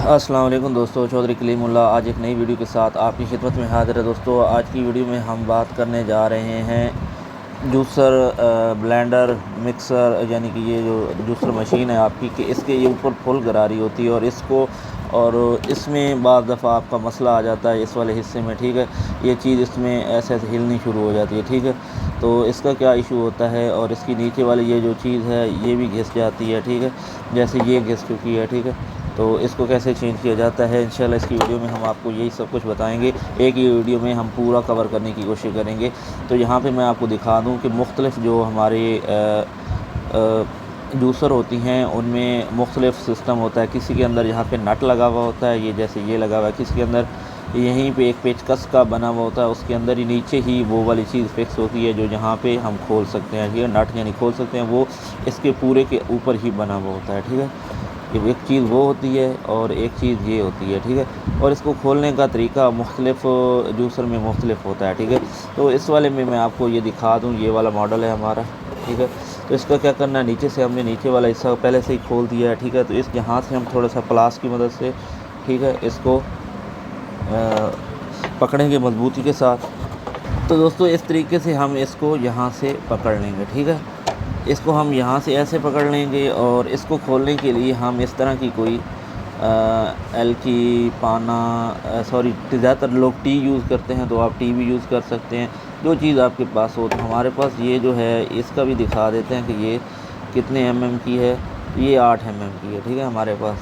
अस्सलाम वालेकुम दोस्तों, चौधरी कलीमुल्लाह आज एक नई वीडियो के साथ आपकी खिदमत में हाज़िर है। दोस्तों आज की वीडियो में हम बात करने जा रहे हैं जूसर, ब्लेंडर, मिक्सर, यानी कि ये जो जूसर मशीन है आपकी कि इसके ये ऊपर फुल गरारी होती है और इसमें बाज़ दफ़ा आपका मसला आ जाता है इस वाले हिस्से में। ठीक है, ये चीज़ इसमें ऐसे ऐसे हिलनी शुरू हो जाती है। ठीक है, तो इसका क्या इशू होता है और इसकी नीचे वाली ये जो चीज़ है ये भी घिस जाती है। ठीक है, जैसे ये घिस चुकी है। ठीक है, तो इसको कैसे चेंज किया जाता है इंशाल्लाह इसकी वीडियो में हम आपको यही सब कुछ बताएंगे। एक ही वीडियो में हम पूरा कवर करने की कोशिश करेंगे। तो यहाँ पे मैं आपको दिखा दूँ कि मुख्तलिफ़ जो हमारे जूसर होती हैं उनमें मुख्तलिफ़ सिस्टम होता है। किसी के अंदर यहाँ पे नट लगा हुआ होता है, ये जैसे ये लगा हुआ है। किसी के अंदर यहीं पे एक पेचकस का बना हुआ होता है, उसके अंदर ही नीचे ही वो वाली चीज़ फिक्स होती है जो जहाँ पे हम खोल सकते हैं। ठीक है, नट यानी खोल सकते हैं, वो इसके पूरे के ऊपर ही बना हुआ होता है। ठीक है, एक चीज़ वो होती है और एक चीज़ ये होती है। ठीक है, और इसको खोलने का तरीका मुख्तलिफ़ जूसर में मुख्तलिफ़ होता है। ठीक है, तो इस वाले में मैं आपको ये दिखा दूँ, ये वाला मॉडल है हमारा। ठीक है, तो इसका क्या करना है, नीचे से हमने नीचे वाला हिस्सा पहले से ही खोल दिया है। ठीक है, तो इस यहाँ से हम थोड़ा सा प्लास की मदद से, ठीक है, इसको पकड़ेंगे मजबूती के साथ। तो दोस्तों इस तरीके से हम इसको यहाँ से पकड़ लेंगे। ठीक है, इसको हम यहाँ से ऐसे पकड़ लेंगे और इसको खोलने के लिए हम इस तरह की कोई एल की पाना, सॉरी, ज़्यादातर लोग टी यूज़ करते हैं, तो आप टी भी यूज़ कर सकते हैं, जो चीज़ आपके पास हो। तो हमारे पास ये जो है इसका भी दिखा देते हैं कि ये कितने mm की है। ये 8 mm की है। ठीक है हमारे पास,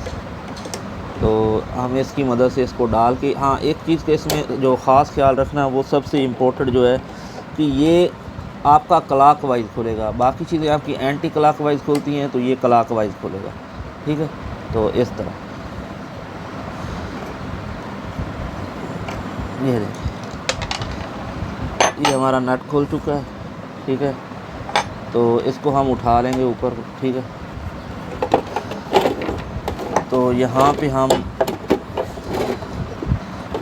तो हम इसकी मदद से इसको डाल के, हाँ एक चीज़ का इसमें जो ख़ास ख्याल रखना वो सबसे इम्पोर्टेंट जो है कि ये आपका क्लॉक वाइज खुलेगा। बाकी चीज़ें आपकी एंटी क्लॉक वाइज खुलती हैं, तो ये क्लॉक वाइज खुलेगा। ठीक है, तो इस तरह ये देखिए, ये हमारा नट खुल चुका है। ठीक है, तो इसको हम उठा लेंगे ऊपर। ठीक है, तो यहाँ पे हम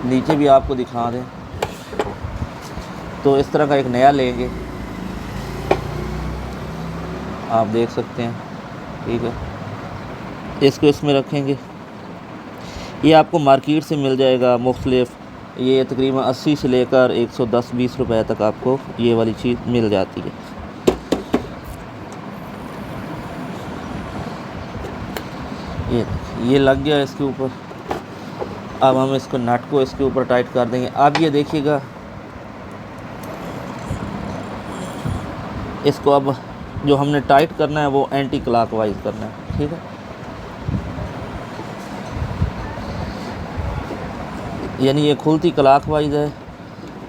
नीचे भी आपको दिखा दें, तो इस तरह का एक नया लेंगे, आप देख सकते हैं। ठीक है, इसको इसमें रखेंगे, ये आपको मार्केट से मिल जाएगा मुख्तलिफ़, ये तकरीबन 80 से लेकर 110-20 रुपए तक आपको ये वाली चीज़ मिल जाती है। ये लग गया इसके ऊपर। अब हम इसको नट को इसके ऊपर टाइट कर देंगे। अब ये देखिएगा, इसको अब जो हमने टाइट करना है वो एंटी क्लॉक वाइज करना है। ठीक है, यानी ये खुलती क्लॉक वाइज है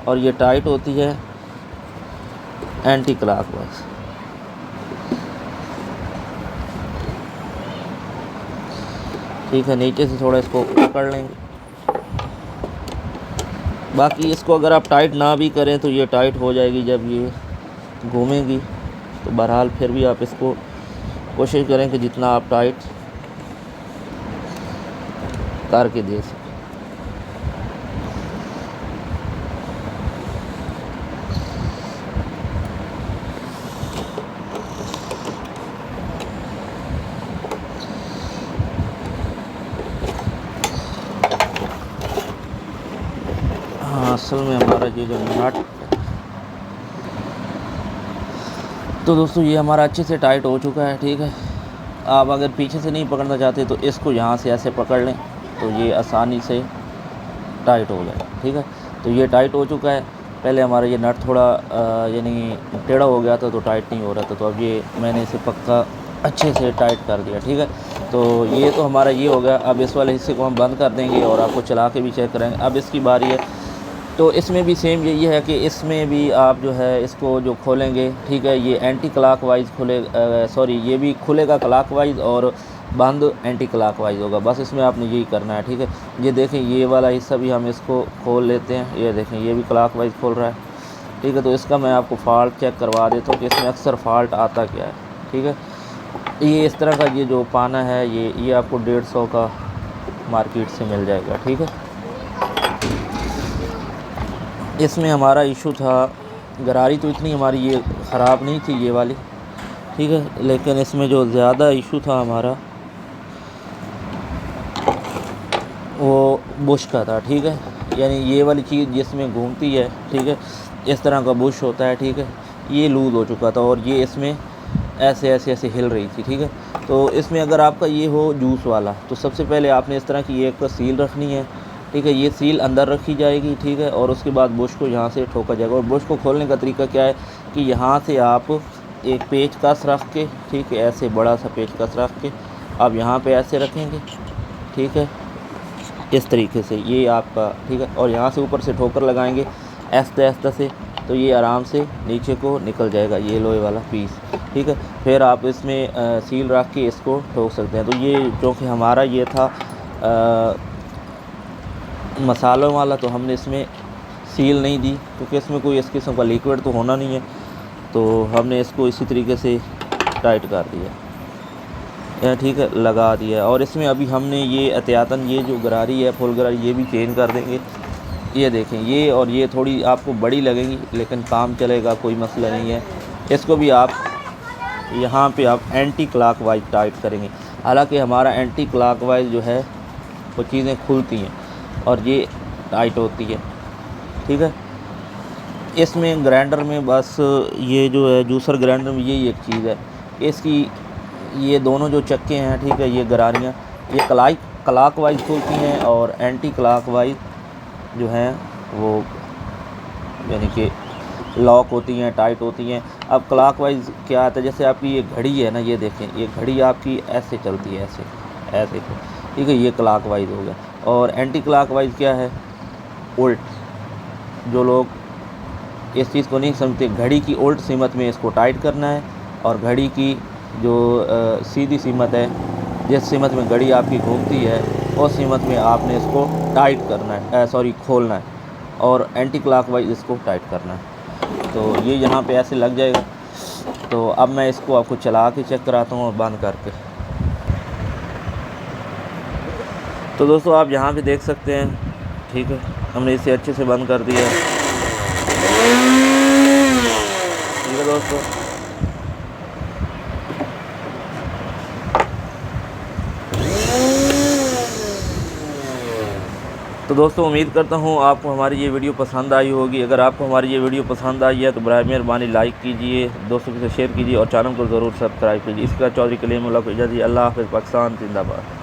और ये टाइट होती है एंटी क्लॉक वाइज। ठीक है, नीचे से थोड़ा इसको पकड़ लेंगे। बाकी इसको अगर आप टाइट ना भी करें तो ये टाइट हो जाएगी जब ये घूमेगी। तो बहरहाल फिर भी आप इसको कोशिश करें कि जितना आप टाइट करके दे सकें। हाँ, असल में हमारा ये जो नट, तो दोस्तों ये हमारा अच्छे से टाइट हो चुका है। ठीक है, आप अगर पीछे से नहीं पकड़ना चाहते तो इसको यहाँ से ऐसे पकड़ लें, तो ये आसानी से टाइट हो जाए। ठीक है, तो ये टाइट हो चुका है। पहले हमारा ये नट थोड़ा यानी टेढ़ा हो गया था, तो टाइट नहीं हो रहा था, तो अब ये मैंने इसे पक्का अच्छे से टाइट कर दिया। ठीक है, तो ये तो हमारा ये हो गया। अब इस वाले हिस्से को हम बंद कर देंगे और आपको चला के भी चेक करेंगे। अब इसकी बारी है, तो इसमें भी सेम यही है कि इसमें भी आप जो है इसको जो खोलेंगे, ठीक है, ये एंटी क्लॉक वाइज खुले, सॉरी, ये भी खुलेगा क्लॉक वाइज और बंद एंटी क्लॉक वाइज होगा। बस इसमें आपने यही करना है। ठीक है, ये देखें, ये वाला हिस्सा भी हम इसको खोल लेते हैं। ये देखें, ये भी क्लॉक वाइज खोल रहा है। ठीक है, तो इसका मैं आपको फ़ॉल्ट चेक करवा देता हूँ कि इसमें अक्सर फ़ॉल्ट आता क्या है। ठीक है, ये इस तरह का ये जो पाना है ये आपको 150 का मार्केट से मिल जाएगा। ठीक है, इसमें हमारा इशू था, गरारी तो इतनी हमारी ये ख़राब नहीं थी ये वाली। ठीक है, लेकिन इसमें जो ज़्यादा इशू था हमारा बुश का था, ठीक है। यानी ये वाली चीज़ जिसमें घूमती है, ठीक है, इस तरह का बुश होता है, ठीक है, ये लूज़ हो चुका था और ये इसमें ऐसे ऐसे ऐसे हिल रही थी, ठीक है। तो इसमें अगर आपका ये हो जूस वाला, तो सबसे पहले आपने इस तरह की एक सील रखनी है, ठीक है। ये सील अंदर रखी जाएगी, ठीक है, और उसके बाद बुश को यहाँ से ठोका जाएगा। और बुश को खोलने का तरीका क्या है कि यहाँ से आप एक पेचकस रख के, ठीक है, ऐसे बड़ा सा पेचकस रख के आप यहाँ पे ऐसे रखेंगे, ठीक है, इस तरीके से ये आपका, ठीक है। और यहाँ से ऊपर से ठोकर लगाएंगे ऐसे ऐसे से, तो ये आराम से नीचे को निकल जाएगा ये लोहे वाला पीस, ठीक है। फिर आप इसमें सील रख के इसको ठोक सकते हैं। तो ये जो कि हमारा ये था मसालों वाला, तो हमने इसमें सील नहीं दी क्योंकि इसमें कोई इस किस्म का लिक्विड तो होना नहीं है, तो हमने इसको इसी तरीके से टाइट कर दिया, ठीक है, लगा दिया। और इसमें अभी हमने ये एहतियातन ये जो गरारी है, फुल गरारी, ये भी चेंज कर देंगे। ये देखें, ये और ये थोड़ी आपको बड़ी लगेंगी लेकिन काम चलेगा, कोई मसला नहीं है। इसको भी आप यहाँ पे आप एंटी क्लॉकवाइज टाइट करेंगे। हालांकि हमारा एंटी क्लॉकवाइज जो है वो चीज़ें खुलती हैं और ये टाइट होती है, ठीक है। इसमें ग्राइंडर में बस ये जो है जूसर ग्राइंडर में यही एक चीज़ है, इसकी ये दोनों जो चक्के हैं, ठीक है, ये गरारियाँ ये क्लॉकवाइज खुलती हैं और एंटी क्लॉकवाइज जो हैं वो यानी कि लॉक होती हैं, टाइट होती हैं। अब क्लॉकवाइज क्या आता है, जैसे आपकी ये घड़ी है ना, ये देखें, ये घड़ी आपकी ऐसे चलती है, ऐसे ऐसे, ठीक है, ये क्लॉकवाइज हो गया। और एंटी क्लॉकवाइज क्या है, उल्ट। जो लोग इस चीज़ को नहीं समझते, घड़ी की उल्ट सीमत में इसको टाइट करना है और घड़ी की जो सीधी सीमत है, जिस सीमत में घड़ी आपकी घूमती है, उस सीमत में आपने इसको टाइट करना है, खोलना है, और एंटी क्लॉकवाइज इसको टाइट करना है। तो ये यहाँ पे ऐसे लग जाएगा। तो अब मैं इसको आपको चला के चेक कराता हूँ और बंद करके। तो दोस्तों आप यहाँ पे देख सकते हैं, ठीक है, हमने इसे अच्छे से बंद कर दिया, ठीक है दोस्तों। तो दोस्तों उम्मीद करता हूँ आपको हमारी ये वीडियो पसंद आई होगी। अगर आपको हमारी ये वीडियो पसंद आई है तो बराए मेहरबानी लाइक कीजिए, दोस्तों के साथ शेयर कीजिए और चैनल को ज़रूर सब्सक्राइब कीजिए। इसका चौधरी कलीमुल्लाह को इजाज़त। अल्लाह हाफ़िज़। पाकिस्तान जिंदाबाद।